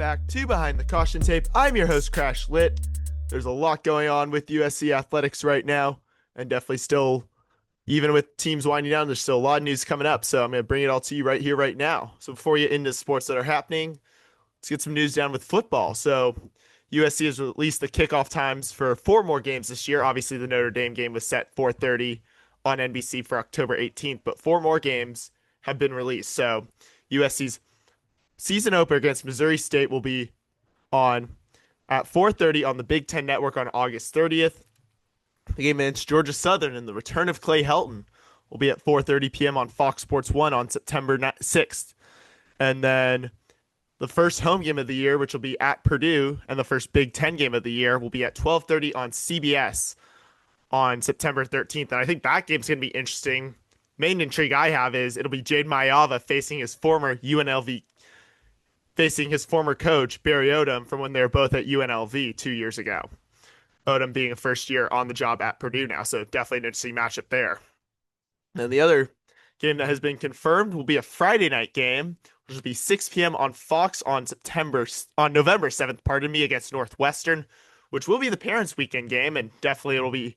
back to Behind the Caution Tape. I'm your host, CrashLit. There's a lot going on with USC athletics right now, and definitely still, even with teams winding down, there's still a lot of news coming up. So I'm going to bring it all to you right here, right now. So before we get into sports that are happening, let's get some news down with football. So USC has released the kickoff times for 4 more games this year. Obviously, the Notre Dame game was set 4:30 on NBC for October 18th, but 4 more games have been released. So USC's season opener against Missouri State will be on at 4:30 on the Big Ten Network on August 30th. The game against Georgia Southern and the return of Clay Helton will be at 4:30 p.m. on Fox Sports 1 on September 6th. And then the first home game of the year, which will be at Purdue, and the first Big Ten game of the year will be at 12:30 on CBS on September 13th. And I think that game's going to be interesting. Main intrigue I have is it'll be Jade Mayava facing his former coach, Barry Odom, from when they were both at UNLV 2 years ago. Odom being a first year on the job at Purdue now, so definitely an interesting matchup there. And the other game that has been confirmed will be a Friday night game, which will be 6 p.m. on Fox on November 7th, against Northwestern, which will be the Parents' Weekend game, and definitely it'll be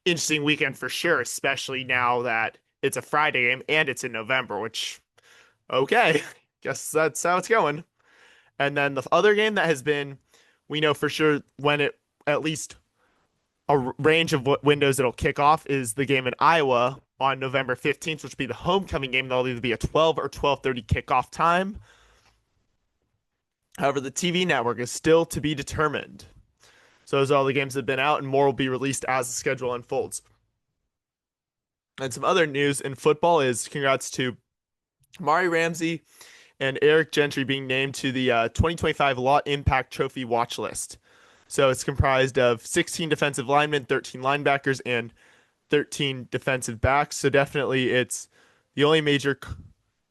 interesting weekend for sure, especially now that it's a Friday game and it's in November, which, okay, guess that's how it's going. And then the other game that has been, we know for sure when it, at least a range of what windows it'll kick off, is the game in Iowa on November 15th, which will be the homecoming game. That'll either be a 12 or 12:30 kickoff time. However, the TV network is still to be determined. So those are all the games that have been out, and more will be released as the schedule unfolds. And some other news in football is congrats to Mari Ramsey and Eric Gentry being named to the 2025 Lott Impact Trophy watch list. So it's comprised of 16 defensive linemen, 13 linebackers, and 13 defensive backs. So definitely it's the only major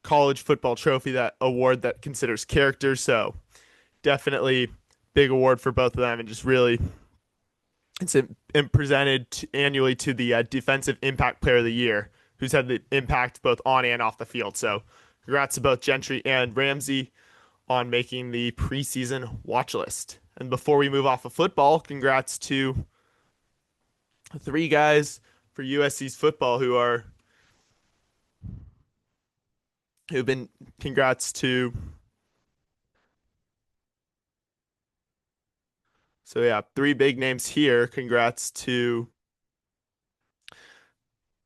college football trophy award that considers character. So definitely big award for both of them, and just really it's presented annually to the Defensive Impact Player of the Year, who's had the impact both on and off the field. So congrats to both Gentry and Ramsey on making the preseason watch list. And before we move off of football, congrats to 3 guys for USC's football congrats to. So yeah, 3 big names here. Congrats to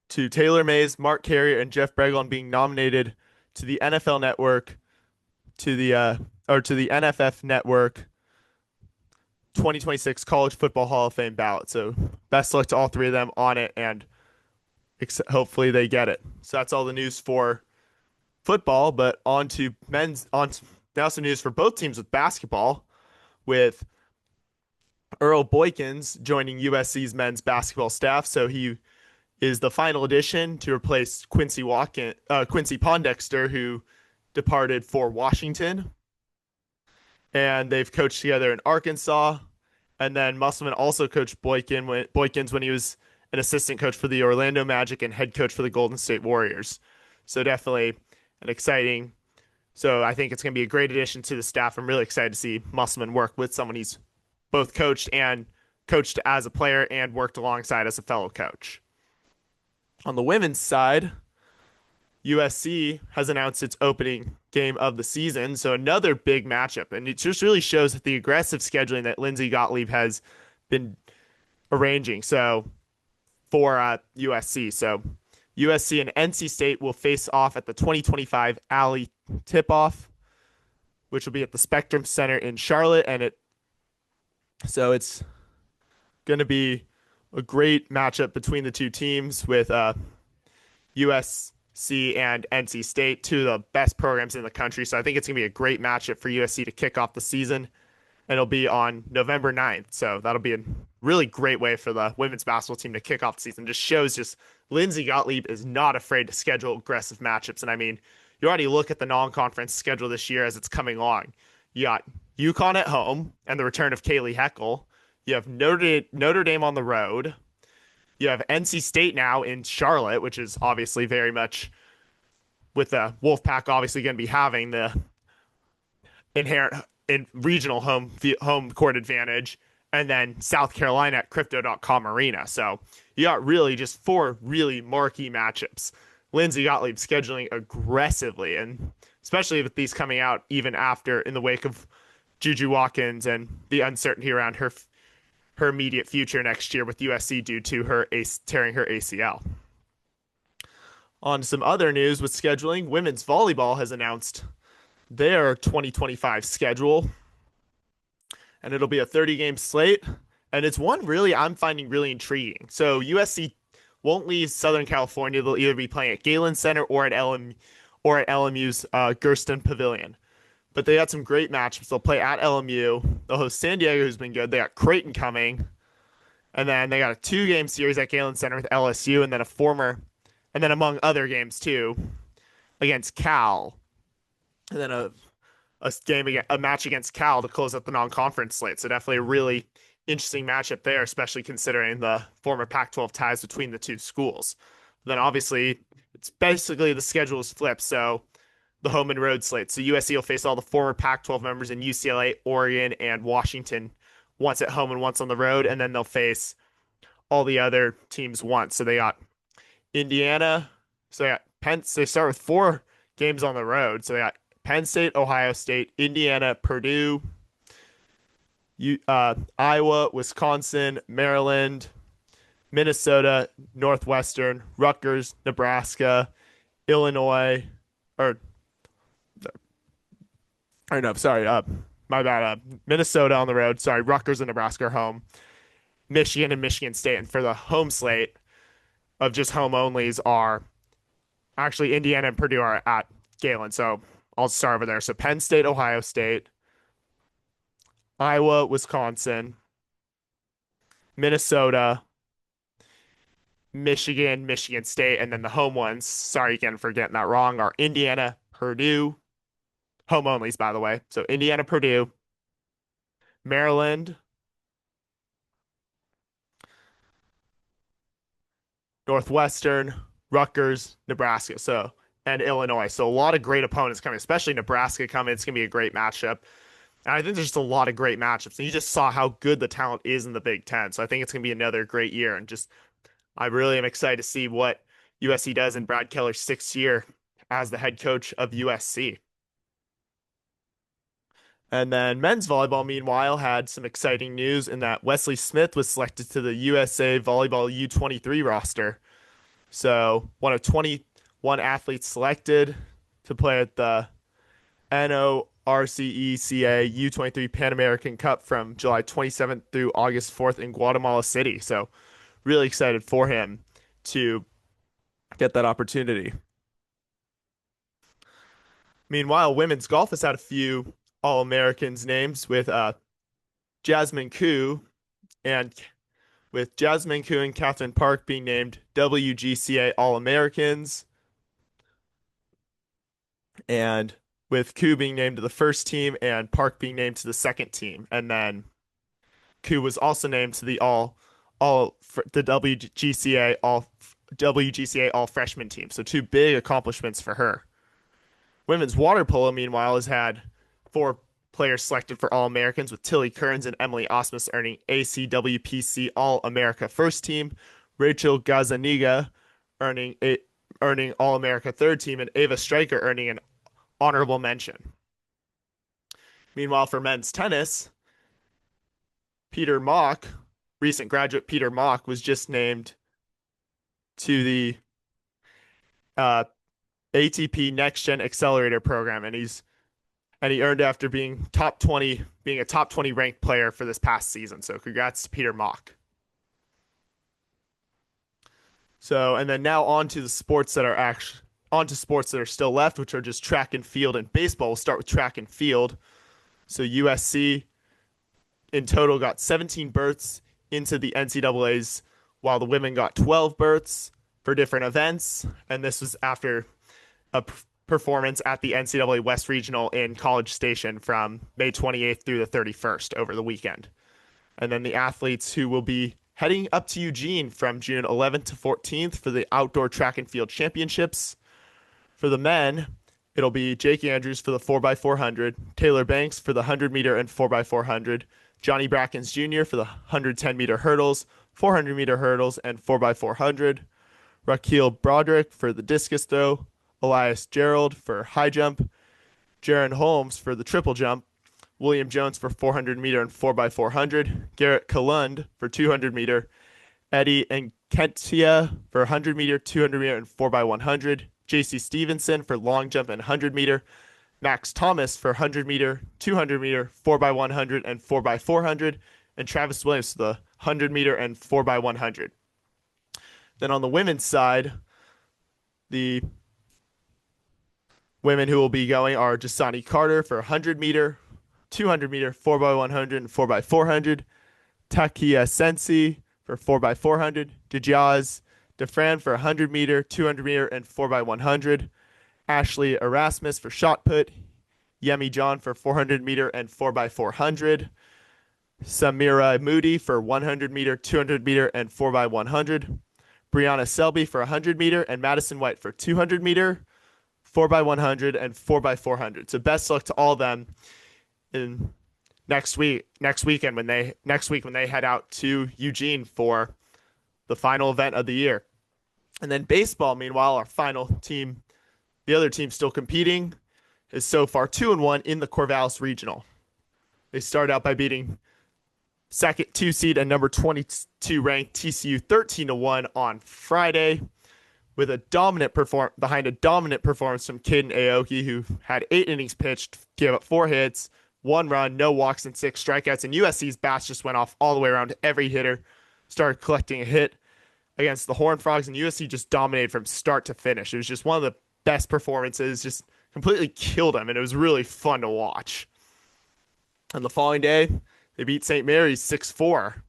Taylor Mays, Mark Carrier, and Jeff Bregel on being nominated to the NFL Network, to the NFF Network 2026 College Football Hall of Fame ballot. So best luck to all 3 of them on it, and hopefully they get it. So that's all the news for football, but now some news for both teams with basketball, with Earl Boykins joining USC's men's basketball staff. So he is the final addition to replace Quincy Pondexter, who departed for Washington. And they've coached together in Arkansas. And then Musselman also coached Boykins when he was an assistant coach for the Orlando Magic and head coach for the Golden State Warriors. So definitely an exciting. So I think it's going to be a great addition to the staff. I'm really excited to see Musselman work with someone he's both coached as a player and worked alongside as a fellow coach. On the women's side, USC has announced its opening game of the season, so another big matchup. And it just really shows that the aggressive scheduling that Lindsay Gottlieb has been arranging for USC. So USC and NC State will face off at the 2025 Alley tip-off, which will be at the Spectrum Center in Charlotte. So it's going to be a great matchup between the 2 teams, with USC and NC State, 2 of the best programs in the country. So I think it's going to be a great matchup for USC to kick off the season. And it'll be on November 9th. So that'll be a really great way for the women's basketball team to kick off the season. Just shows Lindsay Gottlieb is not afraid to schedule aggressive matchups. And I mean, you already look at the non-conference schedule this year as it's coming along. You got UConn at home and the return of Kaylee Heckel. You have Notre Dame on the road. You have NC State now in Charlotte, which is obviously very much, with the Wolfpack obviously going to be having the inherent in regional home court advantage, and then South Carolina at Crypto.com Arena. So you got really just four really marquee matchups. Lindsey Gottlieb scheduling aggressively, and especially with these coming out even after in the wake of Juju Watkins and the uncertainty around her immediate future next year with USC due to her tearing her ACL. On to some other news with scheduling, women's volleyball has announced their 2025 schedule, and it'll be a 30-game slate. And it's one really I'm finding really intriguing. So USC won't leave Southern California. They'll either be playing at Galen Center or at LMU's Gersten Pavilion. But they got some great matchups. They'll play at LMU. They'll host San Diego, who's been good. They got Creighton coming. And then they got a 2-game series at Galen Center with LSU, and then among other games too, against Cal. And then a match against Cal to close out the non-conference slate. So definitely a really interesting matchup there, especially considering the former Pac-12 ties between the two schools. Then obviously, it's basically the schedule is flipped. So the home and road slate. So USC will face all the former Pac-12 members in UCLA, Oregon, and Washington once at home and once on the road, and then they'll face all the other teams once. So they got Indiana. So they got they start with 4 games on the road. So they got Penn State, Ohio State, Indiana, Purdue, Iowa, Wisconsin, Maryland, Minnesota, Northwestern, Rutgers, Nebraska, Illinois, my bad. Minnesota on the road. Sorry, Rutgers and Nebraska are home. Michigan and Michigan State. And for the home slate of just home onlys are actually Indiana and Purdue are at Galen. So I'll start over there. So Penn State, Ohio State, Iowa, Wisconsin, Minnesota, Michigan, Michigan State, and then the home ones, sorry again for getting that wrong, are Indiana, Purdue, home onlys, by the way. So Indiana, Purdue, Maryland, Northwestern, Rutgers, Nebraska, and Illinois. So a lot of great opponents coming, especially Nebraska coming. It's gonna be a great matchup. And I think there's just a lot of great matchups. And you just saw how good the talent is in the Big Ten. So I think it's gonna be another great year. And just I really am excited to see what USC does in Brad Keller's 6th year as the head coach of USC. And then men's volleyball, meanwhile, had some exciting news in that Wesley Smith was selected to the USA Volleyball U23 roster. So one of 21 athletes selected to play at the NORCECA U23 Pan American Cup from July 27th through August 4th in Guatemala City. So really excited for him to get that opportunity. Meanwhile, women's golf has had a few All-Americans names with Jasmine Koo and Catherine Park being named WGCA All-Americans, and with Koo being named to the first team and Park being named to the second team. And then Koo was also named to the WGCA all freshman team. So 2 big accomplishments for her. Women's water polo, meanwhile, has had 4 players selected for All-Americans, with Tilly Kearns and Emily Osmus earning ACWPC All-America first team, Rachel Gazaniga earning All-America third team, and Ava Stryker earning an honorable mention. Meanwhile, for men's tennis, recent graduate Peter Mock was just named to the ATP Next Gen Accelerator program, and he earned after being a top 20 ranked player for this past season. So congrats to Peter Mock. So, and then now on to sports that are still left, which are just track and field and baseball. We'll start with track and field. So USC in total got 17 berths into the NCAA's, while the women got 12 berths for different events. And this was after a performance at the NCAA West Regional in College Station from May 28th through the 31st over the weekend. And then the athletes who will be heading up to Eugene from June 11th to 14th for the Outdoor Track and Field Championships. For the men, It'll be Jake Andrews for the 4x400, Taylor Banks for the 100 meter and 4x400, Johnny Brackens Jr. for the 110 meter hurdles, 400 meter hurdles, and 4x400, Raquel Broderick for the discus throw, Elias Gerald for high jump, Jaron Holmes for the triple jump, William Jones for 400 meter and 4x400, Garrett Kalund for 200 meter, Eddie Enkentia for 100 meter, 200 meter, and 4x100, JC Stevenson for long jump and 100 meter, Max Thomas for 100 meter, 200 meter, 4x100, and 4x400, and Travis Williams for the 100 meter and 4x100. Then on the women's side, the women who will be going are Jasani Carter for 100 meter, 200 meter, 4x100, and 4x400, Takia Sensi for 4x400, Dejaz DeFran for 100 meter, 200 meter, and 4x100, Ashley Erasmus for shot put, Yemi John for 400 meter and 4x400, Samira Moody for 100 meter, 200 meter, and 4x100, Brianna Selby for 100 meter, and Madison White for 200 meter, 4x100, and 4x400. So best luck to all of them in next weekend when they head out to Eugene for the final event of the year. And then baseball, meanwhile, our final team, the other team still competing, is so far 2-1 in the Corvallis Regional. They started out by beating second 2 seed and number 22 ranked TCU 13-1 on Friday, with a dominant performance from Caden Aoki, who had 8 innings pitched, gave up 4 hits, 1 run, no walks, and 6 strikeouts. And USC's bats just went off all the way around to every hitter, started collecting a hit against the Horned Frogs, and USC just dominated from start to finish. It was just one of the best performances, just completely killed them, and it was really fun to watch. And the following day, they beat St. Mary's 6-4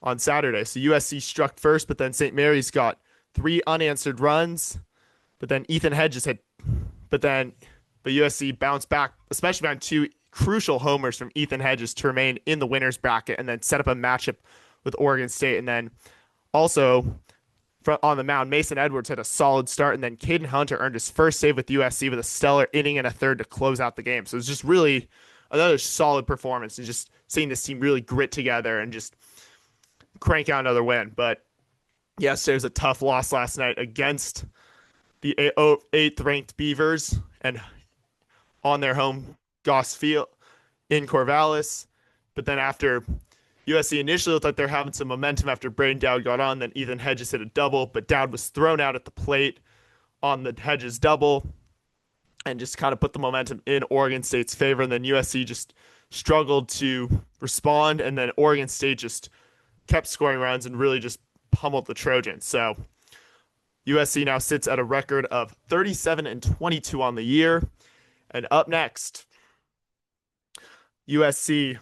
on Saturday. So USC struck first, but then St. Mary's got 3 unanswered runs. But then USC bounced back, especially on 2 crucial homers from Ethan Hedges to remain in the winner's bracket and then set up a matchup with Oregon State. And then also on the mound, Mason Edwards had a solid start, and then Caden Hunter earned his first save with USC with a stellar inning and a third to close out the game. So it was just really another solid performance, and just seeing this team really grit together and just crank out another win. But yes, there was a tough loss last night against the 8th ranked Beavers and on their home Goss Field in Corvallis. But then after USC initially looked like they're having some momentum after Braden Dowd got on, then Ethan Hedges hit a double, but Dowd was thrown out at the plate on the Hedges double and just kind of put the momentum in Oregon State's favor. And then USC just struggled to respond, and then Oregon State just kept scoring runs and really just pummeled the Trojans. So USC now sits at a record of 37-22 on the year. And up next, USC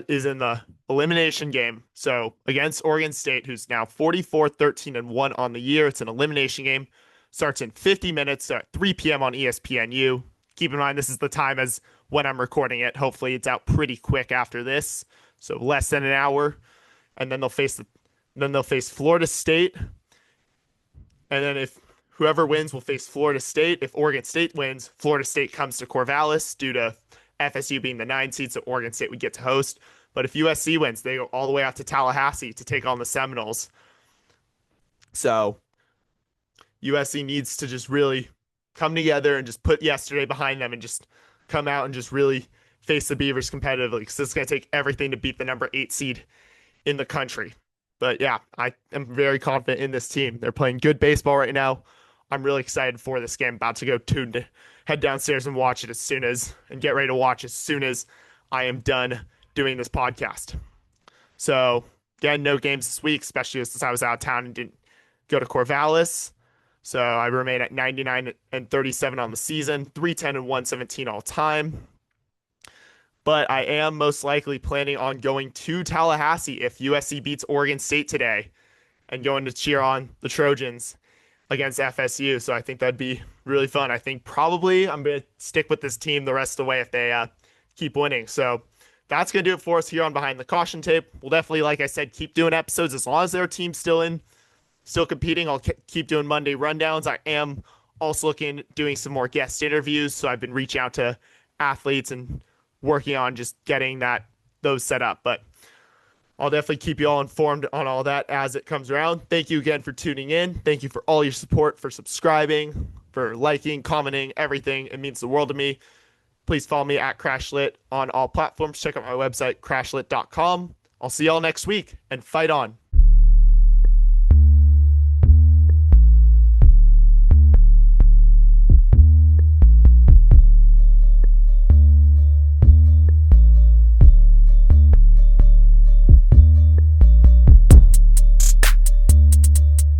is in the elimination game. So against Oregon State, who's now 44-13-1 on the year. It's an elimination game. Starts in 50 minutes, so at 3 p.m. on ESPNU. Keep in mind, this is the time as when I'm recording it. Hopefully it's out pretty quick after this, so less than an hour. And then they'll face Florida State. And then if whoever wins will face Florida State. If Oregon State wins, Florida State comes to Corvallis due to FSU being the 9 seed, so Oregon State would get to host. But if USC wins, they go all the way out to Tallahassee to take on the Seminoles. So USC needs to just really come together and just put yesterday behind them and just come out and just really face the Beavers competitively, because it's going to take everything to beat the number 8 seed in the country. But yeah, I am very confident in this team. They're playing good baseball right now. I'm really excited for this game. About to go to head downstairs and watch it and get ready to watch as soon as I am done doing this podcast. So again, no games this week, especially since I was out of town and didn't go to Corvallis. So I remain at 99-37 on the season, 310-117 all time. But I am most likely planning on going to Tallahassee if USC beats Oregon State today and going to cheer on the Trojans against FSU. So I think that'd be really fun. I think probably I'm going to stick with this team the rest of the way if they keep winning. So that's going to do it for us here on Behind the Caution Tape. We'll definitely, like I said, keep doing episodes as long as their team's still competing. I'll keep doing Monday rundowns. I am also doing some more guest interviews. So I've been reaching out to athletes and working on just getting those set up. But I'll definitely keep you all informed on all that as it comes around. Thank you again for tuning in. Thank you for all your support, for subscribing, for liking, commenting, everything. It means the world to me. Please follow me at CrashLit on all platforms. Check out my website, crashlit.com. I'll see y'all next week, and fight on.